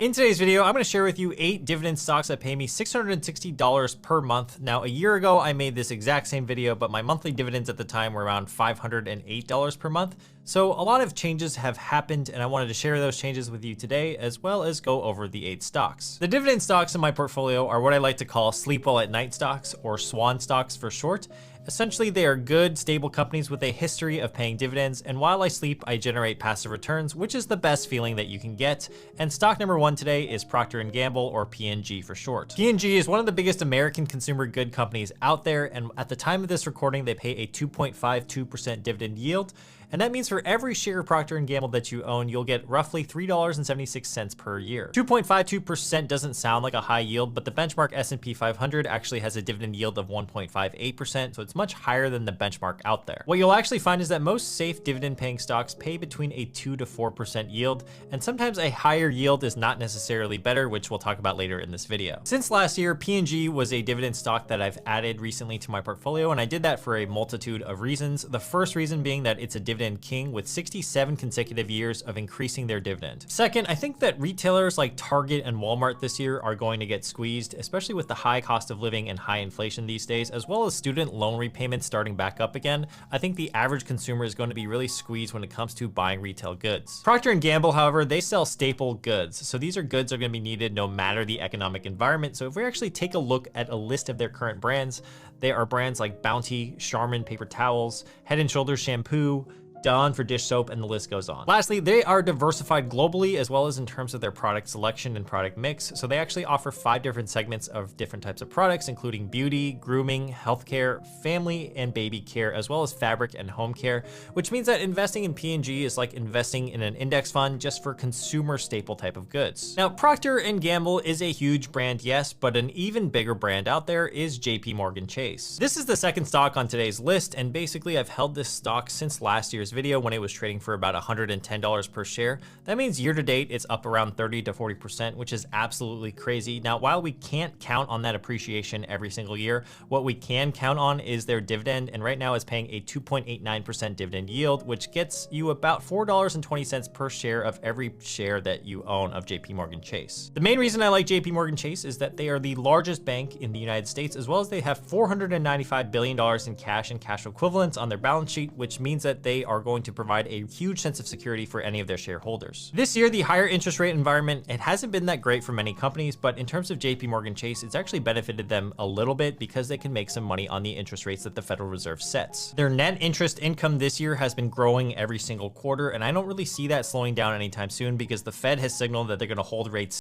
In today's video, I'm going to share with you 8 dividend stocks that pay me $660 per month. Now, a year ago, I made this exact same video, but my monthly dividends at the time were around $508 per month. So a lot of changes have happened, and I wanted to share those changes with you today, as well as go over the 8 stocks. The dividend stocks in my portfolio are what I like to call sleep well at night stocks, or SWAN stocks for short. Essentially, they are good, stable companies with a history of paying dividends, and while I sleep, I generate passive returns, which is the best feeling that you can get. And stock number 1 today is Procter & Gamble, or P&G for short. P&G is one of the biggest American consumer good companies out there, and at the time of this recording, they pay a 2.52% dividend yield. And that means for every share of Procter & Gamble that you own, you'll get roughly $3.76 per year. 2.52% doesn't sound like a high yield, but the benchmark S&P 500 actually has a dividend yield of 1.58%, so it's much higher than the benchmark out there. What you'll actually find is that most safe dividend-paying stocks pay between a 2 to 4% yield, and sometimes a higher yield is not necessarily better, which we'll talk about later in this video. Since last year, P&G was a dividend stock that I've added recently to my portfolio, and I did that for a multitude of reasons. The first reason being that it's a dividend king with 67 consecutive years of increasing their dividend. Second, I think that retailers like Target and Walmart this year are going to get squeezed, especially with the high cost of living and high inflation these days, as well as student loan repayments starting back up again. I think the average consumer is going to be really squeezed when it comes to buying retail goods. Procter & Gamble, however, they sell staple goods. So these are goods that are going to be needed no matter the economic environment. So if we actually take a look at a list of their current brands, they are brands like Bounty, Charmin paper towels, Head & Shoulders shampoo, Dawn for dish soap, and the list goes on. Lastly, they are diversified globally as well as in terms of their product selection and product mix. So they actually offer 5 different segments of different types of products, including beauty, grooming, healthcare, family and baby care, as well as fabric and home care, which means that investing in P&G is like investing in an index fund just for consumer staple type of goods. Now, Procter & Gamble is a huge brand, yes, but an even bigger brand out there is JP Morgan Chase. This is the second stock on today's list, and basically I've held this stock since last year's video when it was trading for about $110 per share. That means year to date it's up around 30 to 40%, which is absolutely crazy. Now, while we can't count on that appreciation every single year, what we can count on is their dividend, and right now it's paying a 2.89% dividend yield, which gets you about $4.20 per share of every share that you own of JP Morgan Chase. The main reason I like JP Morgan Chase is that they are the largest bank in the United States, as well as they have $495 billion in cash and cash equivalents on their balance sheet, which means that they are going to provide a huge sense of security for any of their shareholders. This year, the higher interest rate environment, it hasn't been that great for many companies, but in terms of JP Morgan Chase, it's actually benefited them a little bit because they can make some money on the interest rates that the Federal Reserve sets. Their net interest income this year has been growing every single quarter, and I don't really see that slowing down anytime soon because the Fed has signaled that they're going to hold rates